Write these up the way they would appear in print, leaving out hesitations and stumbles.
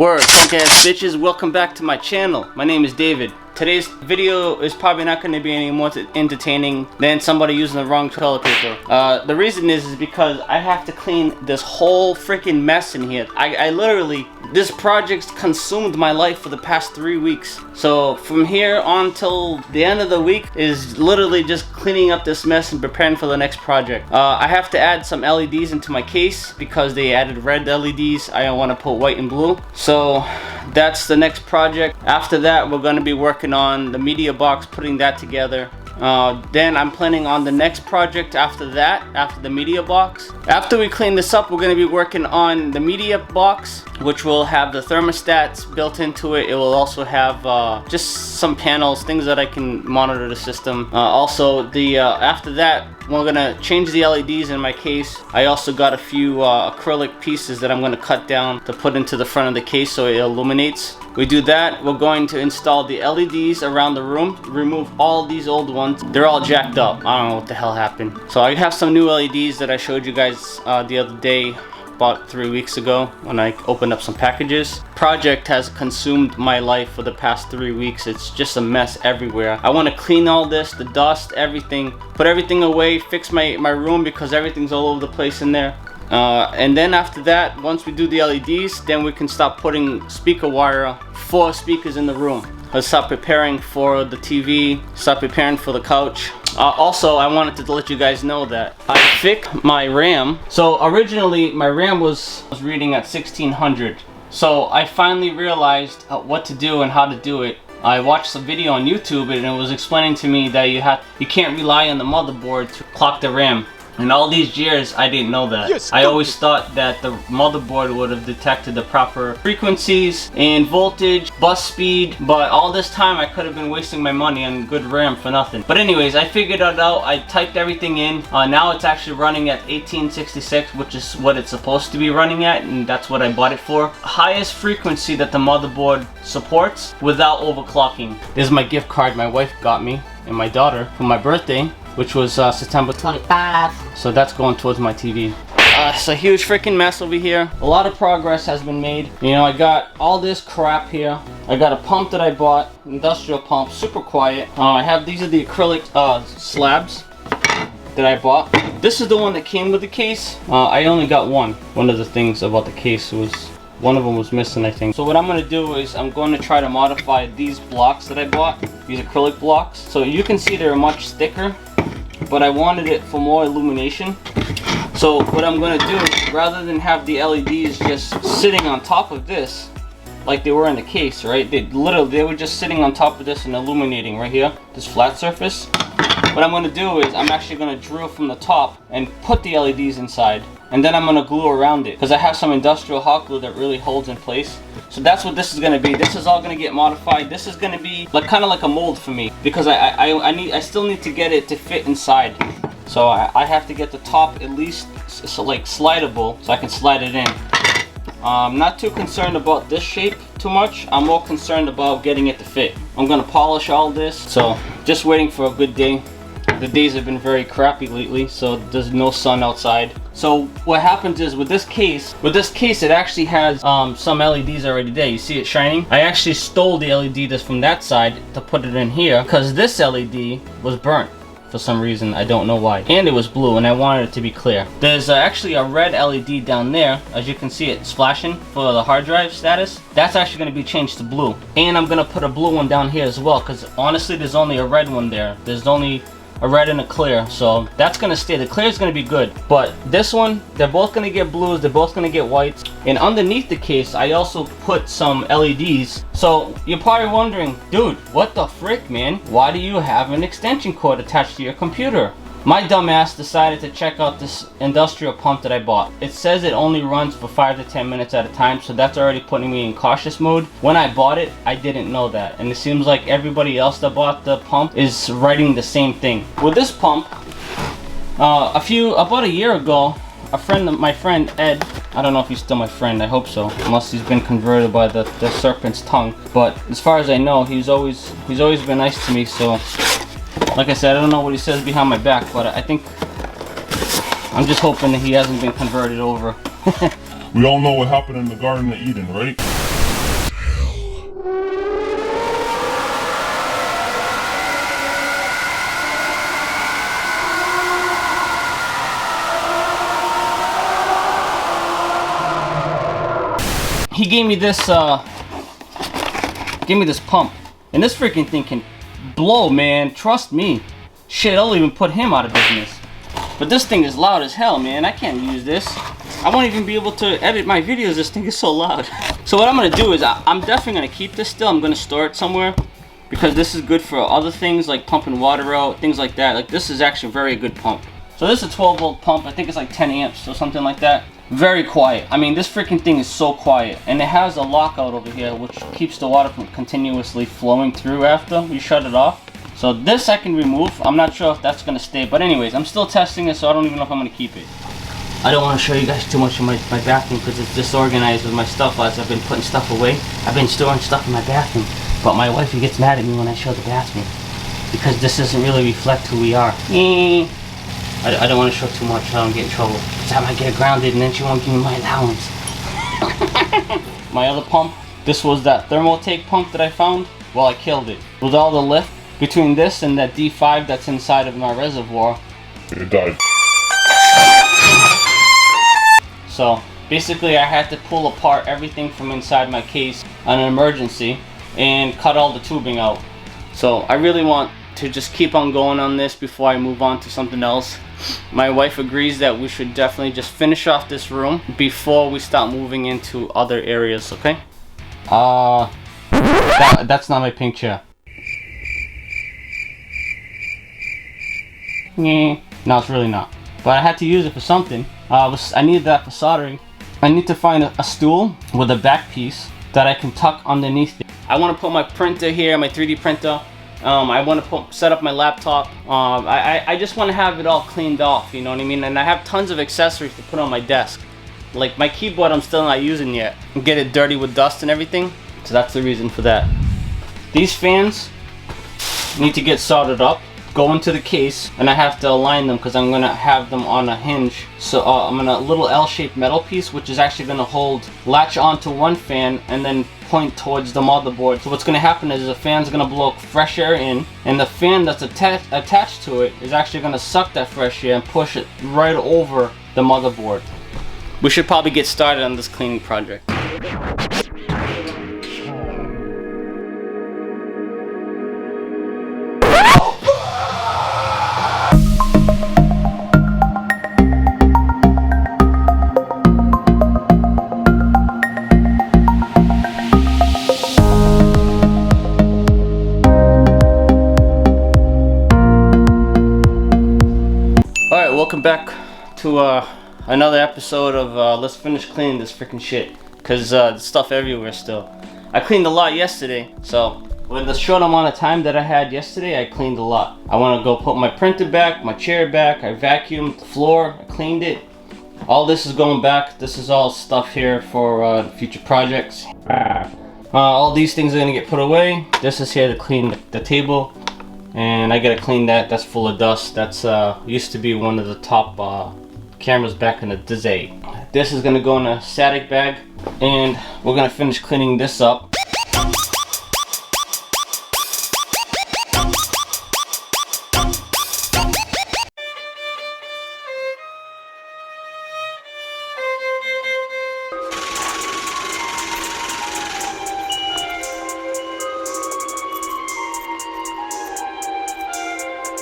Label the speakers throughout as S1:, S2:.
S1: Word, punk ass bitches, welcome back to my channel. My name is David. Today's video is probably not going to be any more entertaining than somebody using the wrong toilet paper. The reason is because I have to clean this whole freaking mess in here. I literally, this project consumed my life for the past 3 weeks. So from here on till the end of the week is literally just cleaning up this mess and preparing for the next project. I have to add some LEDs into my case because they added red LEDs. I don't want to put white and blue. So that's the next project. After that, we're going to be working on the media box, putting that together. Then I'm planning on the next project after that, after the media box. After we clean this up, we're going to be working on the media box, which will have the thermostats built into it. It will also have just some panels, things that I can monitor the system. Also, after that, we're gonna change the LEDs in my case. I also got a few acrylic pieces that I'm gonna cut down to put into the front of the case so it illuminates. We do that, we're going to install the LEDs around the room, remove all these old ones. They're all jacked up. I don't know what the hell happened. So I have some new LEDs that I showed you guys the other day, about 3 weeks ago when I opened up some packages. Project has consumed my life for the past 3 weeks. It's just a mess everywhere. I want to clean all this, the dust, everything, put everything away, fix my room because everything's all over the place in there. And then after that, once we do the LEDs, then we can start putting speaker wire for speakers in the room. Let's start preparing for the TV, start preparing for the couch. Also, I wanted to let you guys know that I fixed my RAM. So originally my RAM was reading at 1600. So I finally realized what to do and how to do it. I watched a video on YouTube and it was explaining to me that you can't rely on the motherboard to clock the RAM. And all these years, I didn't know that. I always thought that the motherboard would have detected the proper frequencies and voltage, bus speed, but all this time I could have been wasting my money on good RAM for nothing. But anyways, I figured it out. I typed everything in. Now it's actually running at 1866, which is what it's supposed to be running at, and that's what I bought it for. Highest frequency that the motherboard supports without overclocking. This is my gift card my wife got me and my daughter for my birthday, which was September 25th. So that's going towards my TV. It's a huge freaking mess over here. A lot of progress has been made. You know, I got all this crap here. I got a pump that I bought, industrial pump, super quiet. These are the acrylic slabs that I bought. This is the one that came with the case. I only got one. One of the things about the case was one of them was missing, I think. So what I'm going to do is I'm going to try to modify these blocks that I bought, these acrylic blocks. So you can see they're much thicker, but I wanted it for more illumination. So what I'm going to do, rather than have the LEDs just sitting on top of this like they were in the case, right? They were just sitting on top of this and illuminating right here, this flat surface. What I'm going to do is I'm actually going to drill from the top and put the LEDs inside, and then I'm going to glue around it because I have some industrial hot glue that really holds in place. So that's what this is going to be. This is all going to get modified. This is going to be like kind of like a mold for me because I still need to get it to fit inside. So I have to get the top at least like slidable so I can slide it in. I'm not too concerned about this shape too much. I'm more concerned about getting it to fit. I'm going to polish all this. So just waiting for a good day. The days have been very crappy lately, so there's no sun outside. So what happens is with this case it actually has some LEDs already there. You see it shining? I actually stole the LED that's from that side to put it in here because this LED was burnt for some reason. I don't know why. And it was blue and I wanted it to be clear. There's actually a red LED down there. As you can see, it's flashing for the hard drive status. That's actually going to be changed to blue. And I'm going to put a blue one down here as well because honestly there's only a red one there. There's only a red and a clear, so that's gonna stay. The clear is gonna be good, but this one, they're both gonna get blues, they're both gonna get whites. And underneath the case I also put some LEDs. So you're probably wondering, dude, what the frick, man, why do you have an extension cord attached to your computer? My dumbass decided to check out this industrial pump that I bought. It says it only runs for 5 to 10 minutes at a time, so that's already putting me in cautious mode. When I bought it, I didn't know that, and it seems like everybody else that bought the pump is writing the same thing. With this pump, about a year ago, my friend Ed, I don't know if he's still my friend, I hope so, unless he's been converted by the serpent's tongue. But as far as I know, he's always been nice to me, so like I said, I don't know what he says behind my back, but I'm just hoping that he hasn't been converted over.
S2: We all know what happened in the Garden of Eden, right?
S1: he gave me this pump, and this freaking thing can blow, man. Trust me. Shit, I'll even put him out of business. But this thing is loud as hell, man. I can't use this. I won't even be able to edit my videos. This thing is so loud. So what I'm gonna do is I'm definitely gonna keep this still. I'm gonna store it somewhere because this is good for other things like pumping water out, things like that. Like this is actually a very good pump. So this is a 12-volt pump. I think it's like 10 amps or something like that. Very quiet. I mean, this freaking thing is so quiet. And it has a lockout over here which keeps the water from continuously flowing through after you shut it off. So this I can remove. I'm not sure if that's gonna stay, but anyways, I'm still testing it, so I don't even know if I'm gonna keep it. I don't want to show you guys too much of my bathroom because it's disorganized with my stuff as I've been putting stuff away. I've been storing stuff in my bathroom, but my wife gets mad at me when I show the bathroom because this doesn't really reflect who we are. I don't want to show too much so I don't get in trouble because I might get grounded and then she won't give me my allowance. My other pump, this was that thermotake pump that I found. Well, I killed it. With all the lift between this and that D5 that's inside of my reservoir, it died. So basically I had to pull apart everything from inside my case on an emergency and cut all the tubing out. So I really want to just keep on going on this before I move on to something else. My wife agrees that we should definitely just finish off this room before we start moving into other areas, okay? That's not my pink chair. No, it's really not. But I had to use it for something. I needed that for soldering. I need to find a stool with a back piece that I can tuck underneath it. I want to put my printer here, my 3D printer. I want to set up my laptop. I just want to have it all cleaned off, you know what I mean? And I have tons of accessories to put on my desk. Like my keyboard I'm still not using yet. Get it dirty with dust and everything. So that's the reason for that. These fans need to get soldered up. Go into the case and I have to align them because I'm gonna have them on a hinge. So I'm gonna little L-shaped metal piece which is actually gonna latch onto one fan and then point towards the motherboard. So what's gonna happen is the fan's gonna blow fresh air in and the fan that's attached to it is actually gonna suck that fresh air and push it right over the motherboard. We should probably get started on this cleaning project. Welcome back to another episode of Let's Finish Cleaning This Freaking Shit, because there's stuff everywhere still. I cleaned a lot yesterday, so with the short amount of time that I had yesterday, I cleaned a lot. I want to go put my printer back, my chair back, I vacuumed the floor, I cleaned it. All this is going back. This is all stuff here for future projects. All these things are going to get put away. This is here to clean the table. And I gotta clean that. That's full of dust. That's used to be one of the top cameras back in the day. This is gonna go in a static bag, and we're gonna finish cleaning this up.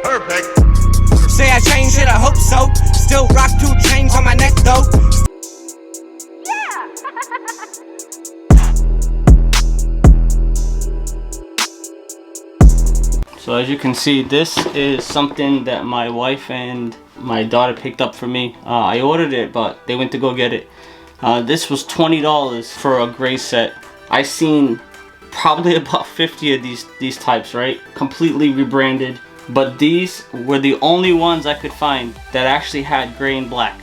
S2: Perfect. Say I changed it, I hope so. Still rock 2 chains on my neck though. Yeah.
S1: So as you can see, this is something that my wife and my daughter picked up for me. I ordered it, but they went to go get it. This was $20 for a gray set. I seen probably about 50 of these types, right? Completely rebranded. But these were the only ones I could find that actually had gray and black.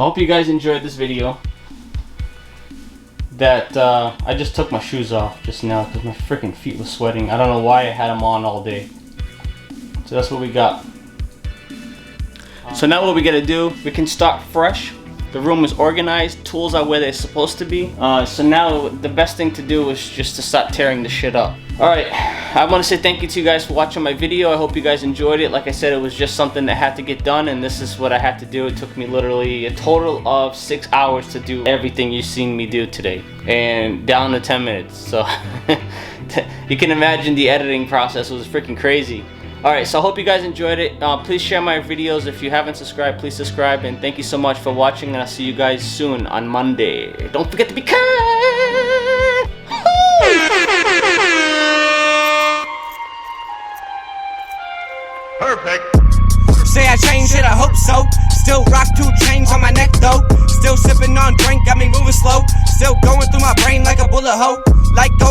S1: hope you guys enjoyed this video. I just took my shoes off just now because my freaking feet were sweating. I don't know why I had them on all day. So that's what we got. So now what we gotta do, we can start fresh. The room is organized, tools are where they're supposed to be. So now the best thing to do is just to start tearing the shit up. Alright, I want to say thank you to you guys for watching my video. I hope you guys enjoyed it. Like I said, it was just something that had to get done, and this is what I had to do. It took me literally a total of 6 hours to do everything you've seen me do today, and down to 10 minutes. So you can imagine the editing process was freaking crazy. Alright, so I hope you guys enjoyed it. Please share my videos. If you haven't subscribed, please subscribe. And thank you so much for watching, and I'll see you guys soon on Monday. Don't forget to be kind!
S2: Perfect. Say I changed it, I hope so. Still rock 2 chains on my neck though. Still sipping on drink, got me moving slow. Still going through my brain like a bullet hole. Like going